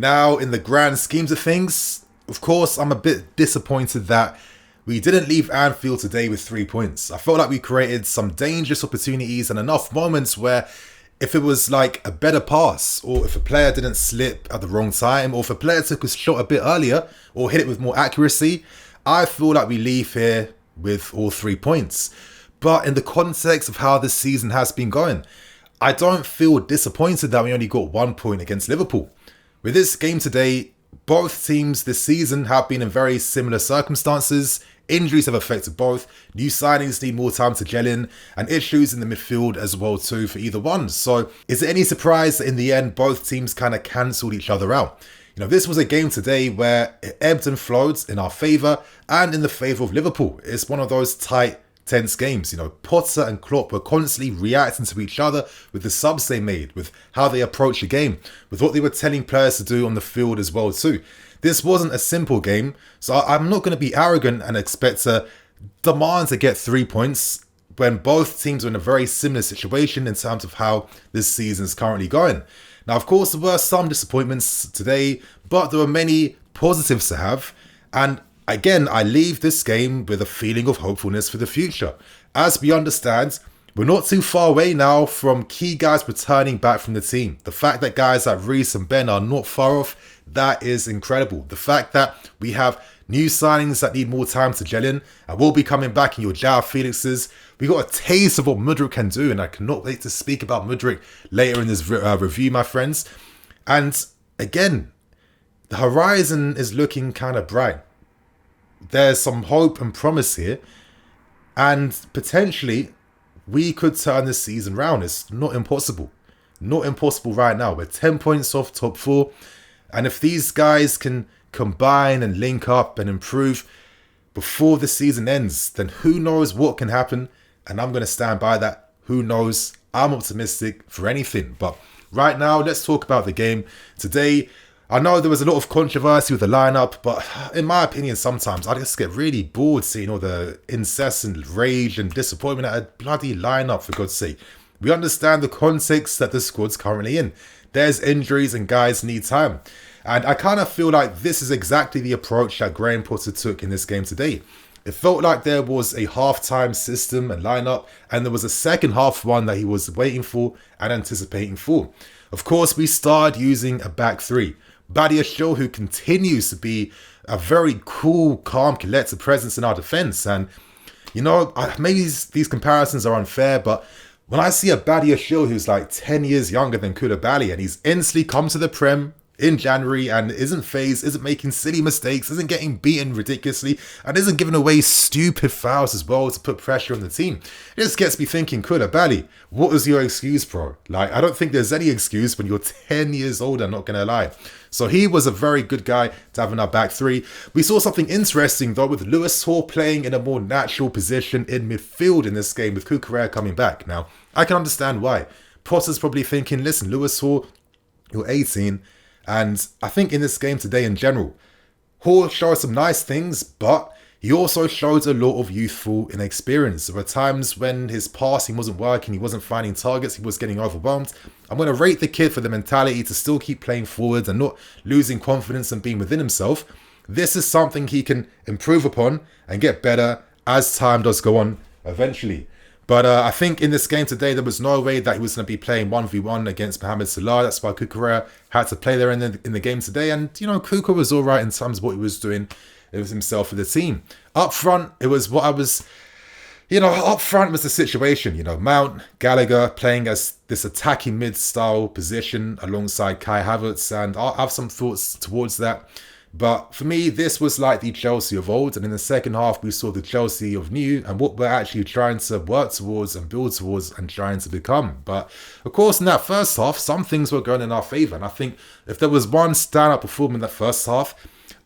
Now, in the grand schemes of things, of course, I'm a bit disappointed that we didn't leave Anfield today with 3 points. I felt like we created some dangerous opportunities and enough moments where if it was like a better pass, or if a player didn't slip at the wrong time, or if a player took a shot a bit earlier, or hit it with more accuracy, I feel like we leave here with all 3 points. But in the context of how this season has been going, I don't feel disappointed that we only got 1 point against Liverpool. With this game today, both teams this season have been in very similar circumstances. Injuries have affected both, new signings need more time to gel in, and issues in the midfield as well too for either one. So is it any surprise that in the end both teams kind of cancelled each other out? This was a game today where it ebbed and flowed in our favour and in the favour of Liverpool. It's one of those tight, tense games. Potter and Klopp were constantly reacting to each other with the subs they made, with how they approach the game, with what they were telling players to do on the field as well too. This wasn't a simple game, so I'm not going to be arrogant and expect to demand to get 3 points when both teams are in a very similar situation in terms of how this season is currently going. Now, of course, there were some disappointments today, but there were many positives to have. And again, I leave this game with a feeling of hopefulness for the future. As we understand, we're not too far away now from key guys returning back from the team. The fact that guys like Reece and Ben are not far off, that is incredible. The fact that we have new signings that need more time to gel in and will be coming back in your João Felixes. We got a taste of what Mudryk can do, and I cannot wait to speak about Mudryk later in this review, my friends. And again, the horizon is looking kind of bright. There's some hope and promise here, and potentially we could turn this season round. It's not impossible. Not impossible right now. We're 10 points off top 4, and if these guys can combine and link up and improve before the season ends, then who knows what can happen. And I'm going to stand by that. Who knows? I'm optimistic for anything. But right now, let's talk about the game today. I know there was a lot of controversy with the lineup, but in my opinion, sometimes I just get really bored seeing all the incessant rage and disappointment at a bloody lineup, for God's sake. We understand the context that the squad's currently in. There's injuries and guys need time. And I kind of feel like this is exactly the approach that Graham Potter took in this game today. It felt like there was a half-time system and lineup, and there was a second half one that he was waiting for and anticipating for. Of course, we started using a back three. Badiashile, who continues to be a very cool, calm, collected presence in our defence. And, maybe these comparisons are unfair, but when I see a Badiashile who's like 10 years younger than Koulibaly, and he's instantly come to the Prem in January and isn't phased, isn't making silly mistakes, isn't getting beaten ridiculously, and isn't giving away stupid fouls as well to put pressure on the team. It just gets me thinking, Koulibaly, what was your excuse, bro? Like, I don't think there's any excuse when you're 10 years old, I'm not going to lie. So he was a very good guy to have in our back three. We saw something interesting, though, with Lewis Hall playing in a more natural position in midfield in this game with Cucurella coming back. Now, I can understand why. Potter's probably thinking, listen, Lewis Hall, you're 18, and I think in this game today in general, Hall showed some nice things, but he also showed a lot of youthful inexperience. There were times when his passing wasn't working, he wasn't finding targets, he was getting overwhelmed. I'm going to rate the kid for the mentality to still keep playing forwards and not losing confidence and being within himself. This is something he can improve upon and get better as time does go on eventually. But I think in this game today, there was no way that he was going to be playing 1v1 against Mohamed Salah. That's why Cucurella had to play there in the game today. And, Cucurella was all right in terms of what he was doing. It was himself for the team. Up front, it was what I was... up front was the situation. Mount, Gallagher playing as this attacking mid-style position alongside Kai Havertz. And I'll have some thoughts towards that. But for me, this was like the Chelsea of old. And in the second half, we saw the Chelsea of new and what we're actually trying to work towards and build towards and trying to become. But of course, in that first half, some things were going in our favour. And I think if there was one standout performer in that first half,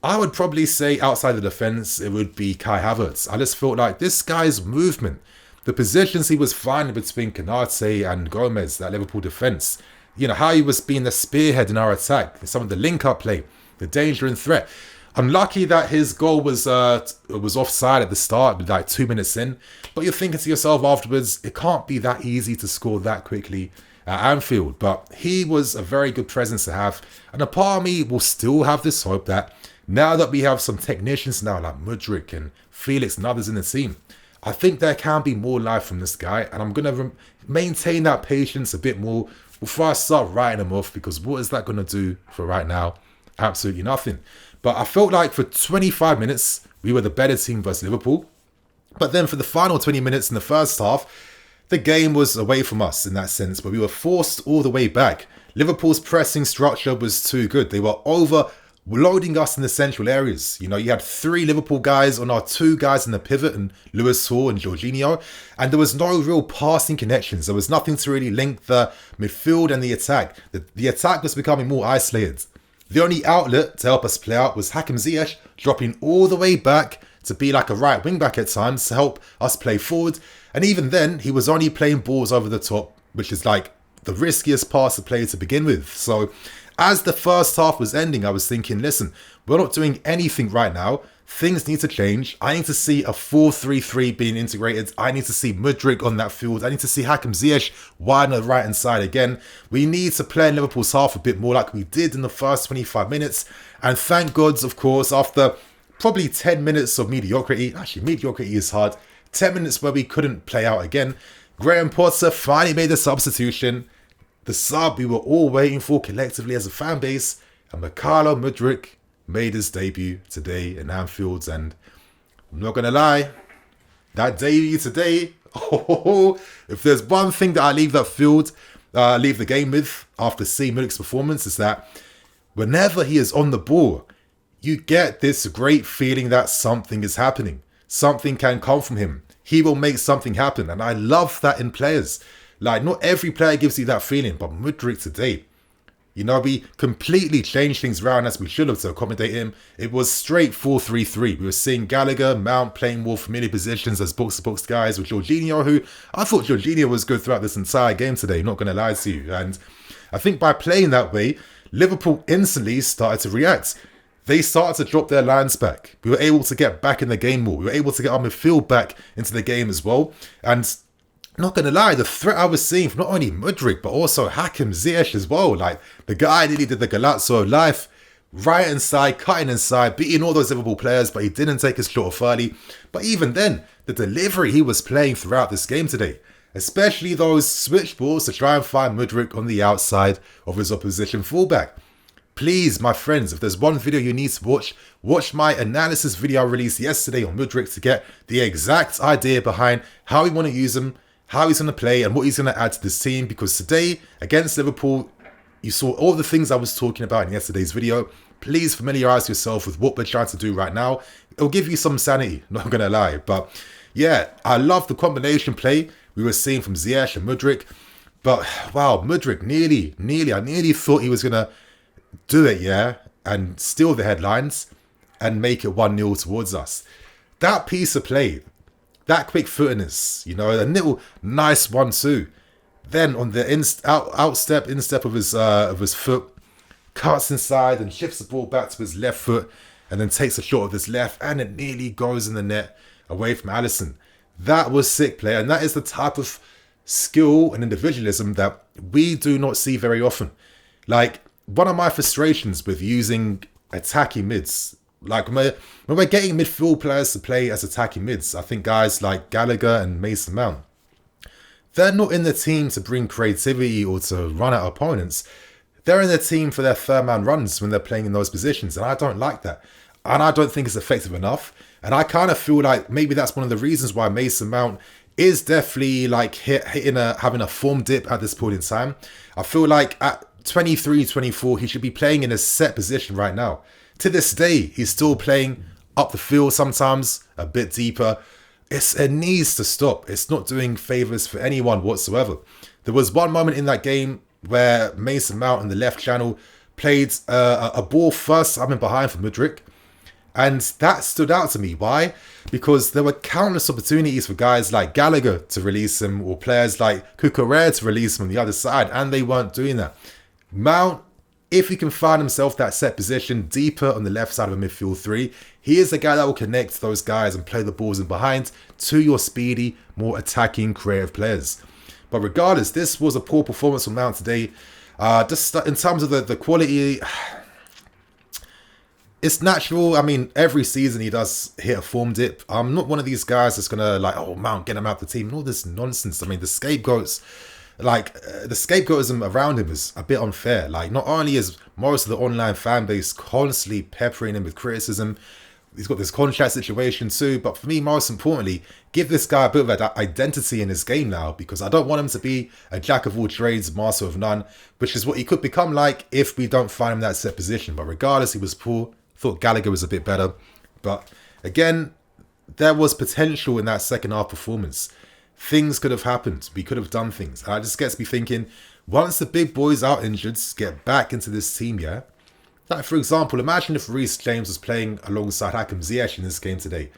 I would probably say outside the defence, it would be Kai Havertz. I just felt like this guy's movement, the positions he was finding between Konate and Gomez, that Liverpool defence, how he was being the spearhead in our attack, some of the link-up play, the danger and threat. I'm lucky that his goal was offside at the start, like 2 minutes in. But you're thinking to yourself afterwards, it can't be that easy to score that quickly at Anfield. But he was a very good presence to have. And a part of me will still have this hope that now that we have some technicians now like Mudryk and Felix and others in the team, I think there can be more life from this guy. And I'm going to maintain that patience a bit more before I start writing him off, because what is that going to do for right now? Absolutely nothing. But I felt like for 25 minutes, we were the better team versus Liverpool. But then for the final 20 minutes in the first half, the game was away from us in that sense, but we were forced all the way back. Liverpool's pressing structure was too good. They were overloading us in the central areas. You know, you had 3 Liverpool guys on our 2 guys in the pivot, and Lewis Hall and Jorginho, and there was no real passing connections. There was nothing to really link the midfield and the attack. The attack was becoming more isolated. The only outlet to help us play out was Hakim Ziyech dropping all the way back to be like a right wing back at times to help us play forward. And even then, he was only playing balls over the top, which is like the riskiest pass to play to begin with. So as the first half was ending, I was thinking, listen, we're not doing anything right now. Things need to change. I need to see a 4-3-3 being integrated. I need to see Mudryk on that field. I need to see Hakim Ziyech wide on the right hand side again. We need to play in Liverpool's half a bit more like we did in the first 25 minutes. And thank God, of course, after probably 10 minutes of mediocrity, actually mediocrity is hard, 10 minutes where we couldn't play out again, Graham Potter finally made the substitution. The sub we were all waiting for collectively as a fan base, and Mykhailo Mudryk made his debut today in Anfield. And I'm not going to lie, that debut today, if there's one thing that I leave the game with after seeing Mudryk's performance, is that whenever he is on the ball, you get this great feeling that something is happening. Something can come from him. He will make something happen. And I love that in players. Like, not every player gives you that feeling, but Mudryk today, you know, we completely changed things around as we should have to accommodate him. It was straight 4-3-3. We were seeing Gallagher, Mount playing more familiar positions as box-to-box guys with Jorginho, who I thought Jorginho was good throughout this entire game today, not going to lie to you. And I think by playing that way, Liverpool instantly started to react. They started to drop their lines back. We were able to get back in the game more. We were able to get our midfield back into the game as well. And not going to lie, the threat I was seeing from not only Mudryk, but also Hakim Ziyech as well. Like, the guy nearly did the Galazzo of life. Right inside, cutting inside, beating all those Liverpool players, but he didn't take his shot off early. But even then, the delivery he was playing throughout this game today, especially those switch balls to try and find Mudryk on the outside of his opposition fullback. Please, my friends, if there's one video you need to watch my analysis video I released yesterday on Mudryk to get the exact idea behind how we want to use him, how he's going to play, and what he's going to add to this team. Because today, against Liverpool, you saw all the things I was talking about in yesterday's video. Please familiarize yourself with what we're trying to do right now. It'll give you some sanity, not going to lie. But yeah, I love the combination play we were seeing from Ziyech and Mudryk. But wow, Mudryk I nearly thought he was going to do it, yeah, and steal the headlines and make it 1-0 towards us. That piece of play, that quick footedness, you know, a little nice 1-2. Then on the instep of his foot, cuts inside and shifts the ball back to his left foot, and then takes a shot of his left, and it nearly goes in the net away from Alisson. That was sick play, and that is the type of skill and individualism that we do not see very often. Like, one of my frustrations with using attacking mids, like when we're getting midfield players to play as attacking mids, I think guys like Gallagher and Mason Mount, they're not in the team to bring creativity or to run at opponents. They're in the team for their third man runs when they're playing in those positions, and I don't like that. And I don't think it's effective enough. And I kind of feel like maybe that's one of the reasons why Mason Mount is definitely like having a form dip at this point in time. I feel like at 23, 24, he should be playing in a set position right now. To this day, he's still playing up the field sometimes, a bit deeper. It needs to stop. It's not doing favours for anyone whatsoever. There was one moment in that game where Mason Mount in the left channel played a ball first time in behind for Mudryk. And that stood out to me. Why? Because there were countless opportunities for guys like Gallagher to release him, or players like Cucurella to release him on the other side, and they weren't doing that. Mount, if he can find himself that set position deeper on the left side of a midfield 3, he is the guy that will connect those guys and play the balls in behind to your speedy, more attacking, creative players. But regardless, this was a poor performance from Mount today. Just in terms of the quality, it's natural. I mean, every season he does hit a form dip. I'm not one of these guys that's gonna like, oh, Mount, get him out the team, and all this nonsense. I mean, the scapegoatism around him is a bit unfair. Like, not only is most of the online fan base constantly peppering him with criticism, he's got this contract situation too. But for me, most importantly, give this guy a bit of an identity in his game now, because I don't want him to be a jack of all trades, master of none, which is what he could become like if we don't find him in that set position. But regardless, he was poor. Thought Gallagher was a bit better. But again, there was potential in that second half performance. Things could have happened. We could have done things. And it just gets me thinking, once the big boys are injured, get back into this team, yeah? Like, for example, imagine if Reece James was playing alongside Hakim Ziyech in this game today.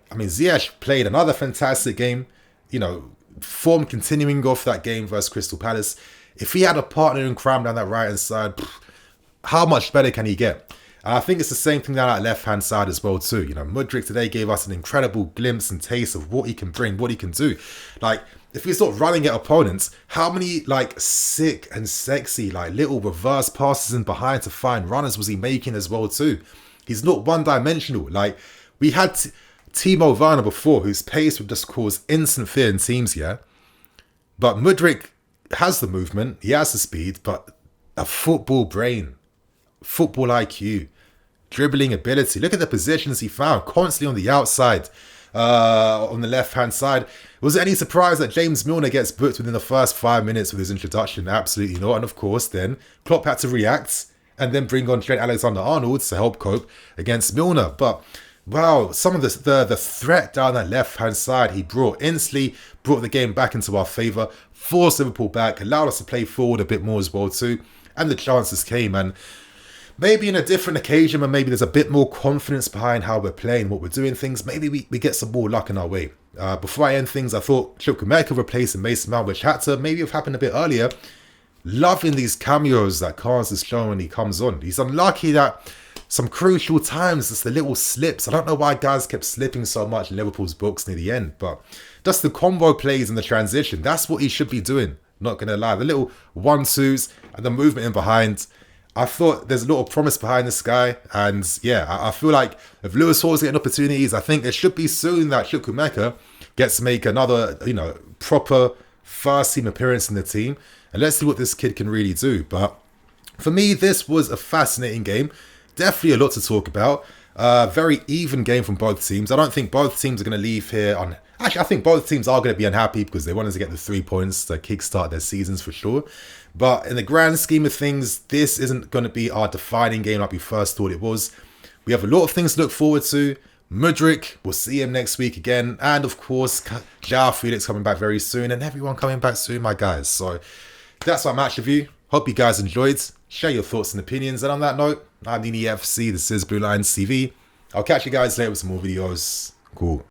I mean, Ziyech played another fantastic game. You know, form continuing off that game versus Crystal Palace. If he had a partner in crime down that right-hand side, how much better can he get? And I think it's the same thing down that left-hand side as well too. You know, Mudryk today gave us an incredible glimpse and taste of what he can bring, what he can do. Like, if he's not running at opponents, how many like sick and sexy like little reverse passes in behind to find runners was he making as well too? He's not one-dimensional. Like, we had Timo Werner before, whose pace would just cause instant fear in teams, yeah? But Mudryk has the movement, he has the speed, but a football brain, football IQ, dribbling ability. Look at the positions he found, constantly on the outside, on the left-hand side. Was it any surprise that James Milner gets booked within the first 5 minutes with his introduction? Absolutely not. And of course, then Klopp had to react and then bring on Trent Alexander-Arnold to help cope against Milner. But wow, some of the threat down that left-hand side he brought instantly brought the game back into our favour, forced Liverpool back, allowed us to play forward a bit more as well too, and the chances came. And maybe in a different occasion, when maybe there's a bit more confidence behind how we're playing, what we're doing things, maybe we get some more luck in our way. Before I end things, I thought Chukwuemeka replacing Mason Mount, which had to maybe have happened a bit earlier. Loving these cameos that Carnes is showing when he comes on. He's unlucky that some crucial times, it's the little slips. I don't know why guys kept slipping so much in Liverpool's books near the end, but just the combo plays and the transition, that's what he should be doing. Not going to lie. The little 1-2s and the movement in behind. I thought there's a lot of promise behind this guy. And yeah, I feel like if Lewis Hall's getting opportunities, I think it should be soon that Chukwuemeka gets to make another, you know, proper first team appearance in the team. And let's see what this kid can really do. But for me, this was a fascinating game. Definitely a lot to talk about. Very even game from both teams. I don't think both teams are going to leave here on... Actually, I think both teams are going to be unhappy because they wanted to get the 3 points to kickstart their seasons for sure. But in the grand scheme of things, this isn't going to be our defining game like we first thought it was. We have a lot of things to look forward to. Mudryk, we'll see him next week again. And of course, João Felix coming back very soon. And everyone coming back soon, my guys. So that's my match review. Hope you guys enjoyed. Share your thoughts and opinions. And on that note, I'm Nini FC. This is BlueLionsTV. I'll catch you guys later with some more videos. Cool.